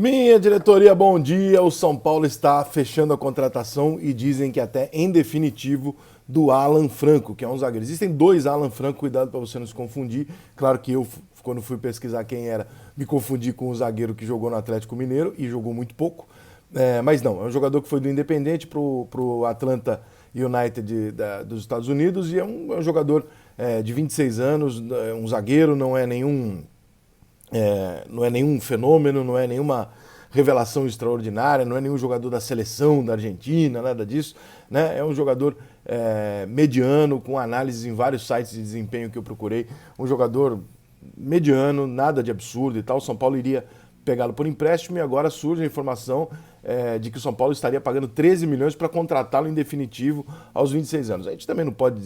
Minha diretoria, bom dia. O São Paulo está fechando a contratação e dizem que até em definitivo do Alan Franco, que é um zagueiro. Existem dois Alan Franco, cuidado para você não se confundir. Claro que eu, quando fui pesquisar quem era, me confundi com o zagueiro que jogou no Atlético Mineiro e jogou muito pouco. Mas não, é um jogador que foi do Independente pro Atlanta United dos Estados Unidos e é um jogador de 26 anos, um zagueiro, não é nenhum fenômeno, não é nenhuma revelação extraordinária, não é nenhum jogador da seleção da Argentina, nada disso. Né? É um jogador mediano, com análises em vários sites de desempenho que eu procurei. Um jogador mediano, nada de absurdo e tal. O São Paulo iria pegá-lo por empréstimo e agora surge a informação de que o São Paulo estaria pagando 13 milhões para contratá-lo em definitivo aos 26 anos. A gente também não pode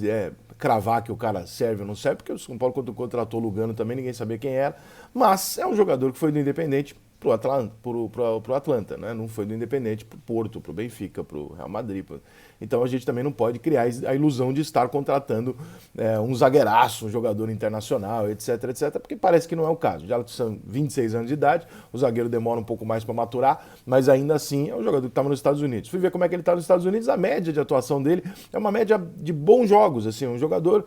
cravar que o cara serve ou não serve, porque o São Paulo, quando contratou o Lugano, também ninguém sabia quem era, mas é um jogador que foi do Independente pro Atlanta, né? Não foi do Independente pro Porto, pro Benfica, pro Real Madrid. Então a gente também não pode criar a ilusão de estar contratando um zagueiraço, um jogador internacional, etc, etc, porque parece que não é o caso. Já são 26 anos de idade, o zagueiro demora um pouco mais para maturar, mas ainda assim é um jogador que estava nos Estados Unidos. Fui ver como é que ele está nos Estados Unidos, a média de atuação dele é uma média de bons jogos, assim, um jogador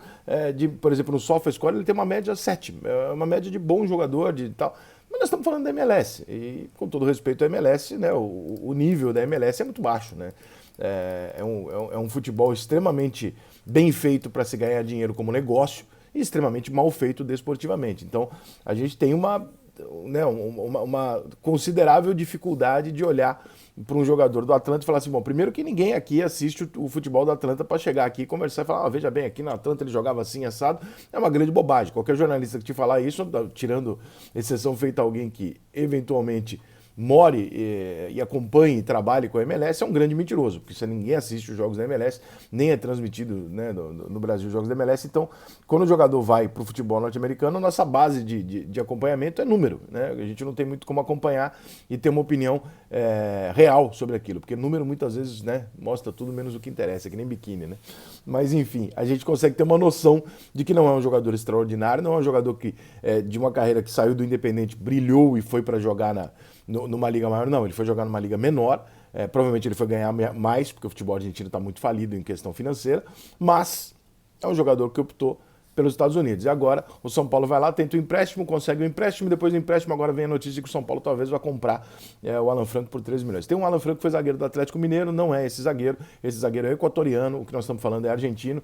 por exemplo, no SofaScore ele tem uma média 7, é uma média de bom jogador, de tal. Mas nós estamos falando da MLS, e com todo respeito à MLS, né, o nível da MLS é muito baixo. Né? É um futebol extremamente bem feito para se ganhar dinheiro como negócio e extremamente mal feito desportivamente. Então a gente tem uma considerável dificuldade de olhar para um jogador do Atlanta e falar assim, bom, primeiro que ninguém aqui assiste o futebol do Atlanta para chegar aqui e conversar e falar, veja bem, aqui no Atlanta ele jogava assim, assado, é uma grande bobagem. Qualquer jornalista que te falar isso, tirando exceção feita a alguém que eventualmente more e acompanhe e trabalhe com a MLS, é um grande mentiroso, porque se ninguém assiste os jogos da MLS, nem é transmitido, né, no Brasil os jogos da MLS, então quando o jogador vai para o futebol norte-americano, a nossa base de acompanhamento é número, né? A gente não tem muito como acompanhar e ter uma opinião real sobre aquilo, porque número muitas vezes, né, mostra tudo menos o que interessa, que nem biquíni, né? Mas enfim, a gente consegue ter uma noção de que não é um jogador extraordinário, não é um jogador que de uma carreira que saiu do Independente, brilhou e foi para jogar numa liga maior, não, ele foi jogar numa liga menor, provavelmente ele foi ganhar mais, porque o futebol argentino está muito falido em questão financeira, mas é um jogador que optou pelos Estados Unidos. E agora o São Paulo vai lá, tenta o empréstimo, consegue o empréstimo, depois do empréstimo agora vem a notícia de que o São Paulo talvez vá comprar o Alan Franco por 13 milhões. Tem um Alan Franco que foi zagueiro do Atlético Mineiro, não é esse zagueiro é equatoriano, o que nós estamos falando é argentino,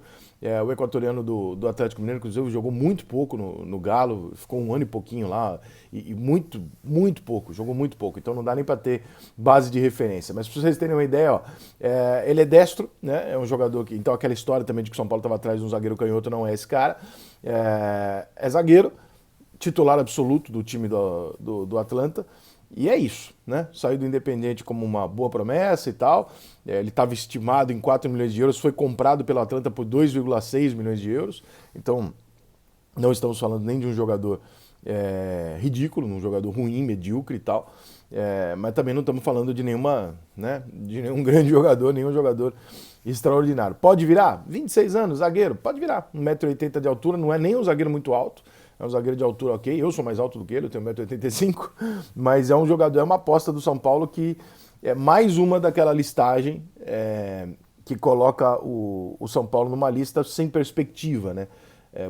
o equatoriano do Atlético Mineiro, inclusive jogou muito pouco no Galo, ficou um ano e pouquinho lá, e muito, muito pouco, jogou muito pouco, então não dá nem para ter base de referência. Mas para vocês terem uma ideia, ele é destro, né? É um jogador que, então aquela história também de que o São Paulo estava atrás de um zagueiro canhoto, não é esse cara. É zagueiro, titular absoluto do time do Atlanta, e é isso, né? Saiu do Independente como uma boa promessa e tal, ele estava estimado em 4 milhões de euros, foi comprado pelo Atlanta por 2,6 milhões de euros, então não estamos falando nem de um jogador ridículo, um jogador ruim, medíocre e tal, mas também não estamos falando de de nenhum grande jogador, nenhum jogador extraordinário. Pode virar? 26 anos, zagueiro, pode virar. 1,80 m de altura, não é nem um zagueiro muito alto, é um zagueiro de altura ok, eu sou mais alto do que ele, eu tenho 1,85 m, mas é um jogador, é uma aposta do São Paulo que é mais uma daquela listagem que coloca o São Paulo numa lista sem perspectiva, né?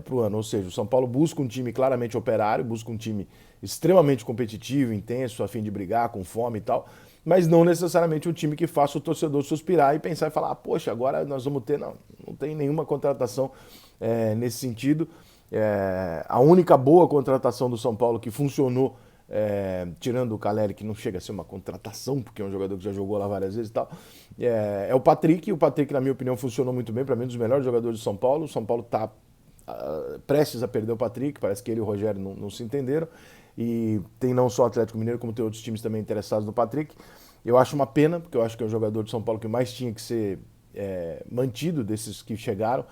Para o ano, ou seja, o São Paulo busca um time claramente operário, busca um time extremamente competitivo, intenso, a fim de brigar, com fome e tal, mas não necessariamente um time que faça o torcedor suspirar e pensar e falar, poxa, agora nós vamos ter, não tem nenhuma contratação nesse sentido. A única boa contratação do São Paulo que funcionou, tirando o Caleri, que não chega a ser uma contratação, porque é um jogador que já jogou lá várias vezes e tal, é o Patrick. O Patrick, na minha opinião, funcionou muito bem, para mim, um dos melhores jogadores do São Paulo. O São Paulo está prestes a perder o Patrick, parece que ele e o Rogério não se entenderam, e tem não só o Atlético Mineiro, como tem outros times também interessados no Patrick. Eu acho uma pena, porque eu acho que é o jogador de São Paulo que mais tinha que ser mantido desses que chegaram.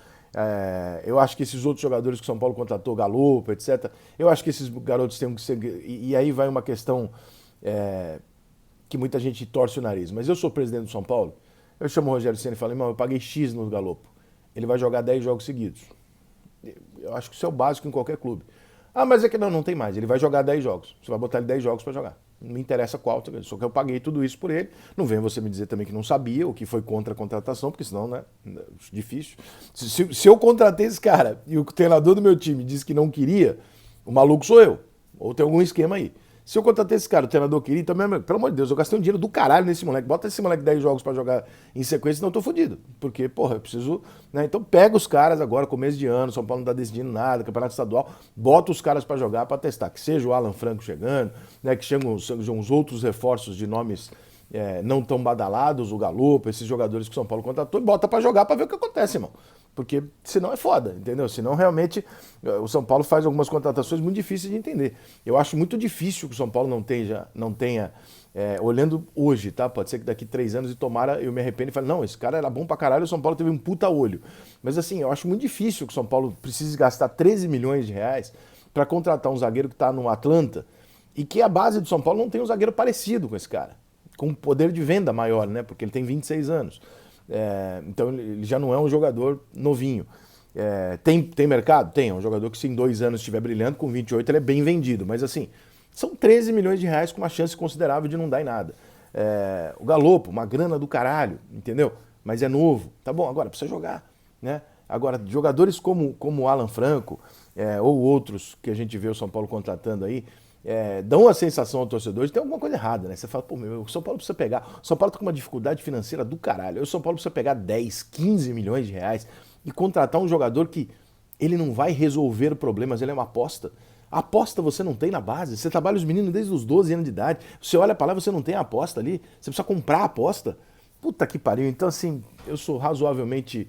Eu acho que esses outros jogadores que o São Paulo contratou, Galopo, etc., eu acho que esses garotos têm que ser... E aí vai uma questão que muita gente torce o nariz, mas eu sou presidente do São Paulo, eu chamo o Rogério Ceni e falo, irmão, eu paguei X no Galopo, ele vai jogar 10 jogos seguidos. Eu acho que isso é o básico em qualquer clube. Ah, mas é que não tem mais. Ele vai jogar 10 jogos. Você vai botar ele 10 jogos para jogar. Não me interessa qual, só que eu paguei tudo isso por ele. Não venha você me dizer também que não sabia, ou que foi contra a contratação, porque senão, né, difícil. Se eu contratei esse cara e o treinador do meu time disse que não queria, o maluco sou eu. Ou tem algum esquema aí. Se eu contratei esse cara, o treinador queria, então, pelo amor de Deus, eu gastei um dinheiro do caralho nesse moleque. Bota esse moleque 10 jogos pra jogar em sequência, senão eu tô fodido. Porque, porra, eu preciso. Né? Então pega os caras agora, começo de ano, São Paulo não tá decidindo nada, campeonato estadual, bota os caras pra jogar, pra testar. Que seja o Alan Franco chegando, né? Que sejam uns outros reforços de nomes não tão badalados, o Galopo, esses jogadores que o São Paulo contratou, e bota pra jogar pra ver o que acontece, irmão. Porque senão é foda, entendeu? Senão realmente o São Paulo faz algumas contratações muito difíceis de entender. Eu acho muito difícil que o São Paulo não tenha olhando hoje, tá? Pode ser que daqui 3 anos e tomara eu me arrependo e fale, não, esse cara era bom pra caralho, o São Paulo teve um puta olho. Mas assim, eu acho muito difícil que o São Paulo precise gastar 13 milhões de reais pra contratar um zagueiro que tá no Atlanta e que a base do São Paulo não tem um zagueiro parecido com esse cara, com poder de venda maior, né? Porque ele tem 26 anos. Então ele já não é um jogador novinho. Tem mercado? Tem. É um jogador que se em 2 anos estiver brilhando, com 28 ele é bem vendido. Mas assim, são 13 milhões de reais com uma chance considerável de não dar em nada. O Galopo, uma grana do caralho, entendeu? Mas é novo. Tá bom, agora precisa jogar. Né? Agora, jogadores como o Alan Franco, ou outros que a gente vê o São Paulo contratando aí, dão a sensação ao torcedor de ter alguma coisa errada, né? Você fala, pô, meu, o São Paulo precisa pegar. O São Paulo tá com uma dificuldade financeira do caralho. O São Paulo precisa pegar 10, 15 milhões de reais e contratar um jogador que ele não vai resolver problemas, ele é uma aposta. A aposta você não tem na base. Você trabalha os meninos desde os 12 anos de idade. Você olha pra lá, você não tem a aposta ali. Você precisa comprar a aposta. Puta que pariu. Então, assim, eu sou razoavelmente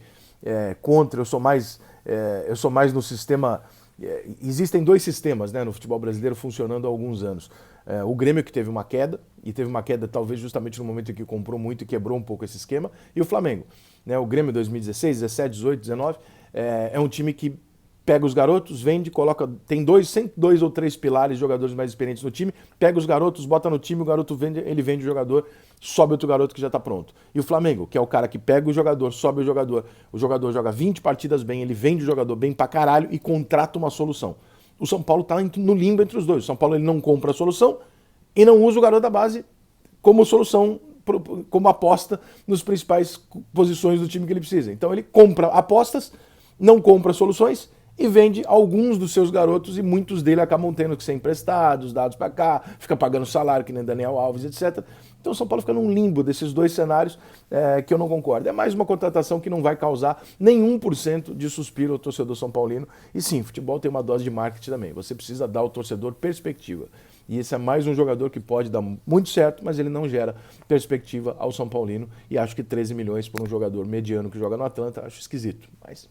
contra, eu sou mais no sistema. Existem 2 sistemas, né, no futebol brasileiro funcionando há alguns anos. O Grêmio, que teve uma queda, e teve uma queda talvez justamente no momento em que comprou muito e quebrou um pouco esse esquema, e o Flamengo. Né, o Grêmio 2016, 17, 18, 19, é um time que pega os garotos, vende, coloca. Tem 2 ou 3 pilares, jogadores mais experientes no time, pega os garotos, bota no time, o garoto vende, ele vende o jogador, sobe outro garoto que já está pronto. E o Flamengo, que é o cara que pega o jogador, sobe o jogador joga 20 partidas bem, ele vende o jogador bem pra caralho e contrata uma solução. O São Paulo está no limbo entre os dois. O São Paulo ele não compra a solução e não usa o garoto da base como solução, como aposta nos principais posições do time que ele precisa. Então ele compra apostas, não compra soluções e vende alguns dos seus garotos e muitos dele acabam tendo que ser emprestados, dados para cá, fica pagando salário que nem Daniel Alves, etc. Então o São Paulo fica num limbo desses 2 cenários que eu não concordo. É mais uma contratação que não vai causar nenhum por cento de suspiro ao torcedor são paulino. E sim, futebol tem uma dose de marketing também. Você precisa dar ao torcedor perspectiva. E esse é mais um jogador que pode dar muito certo, mas ele não gera perspectiva ao São Paulino. E acho que 13 milhões por um jogador mediano que joga no Atlanta, acho esquisito. Mas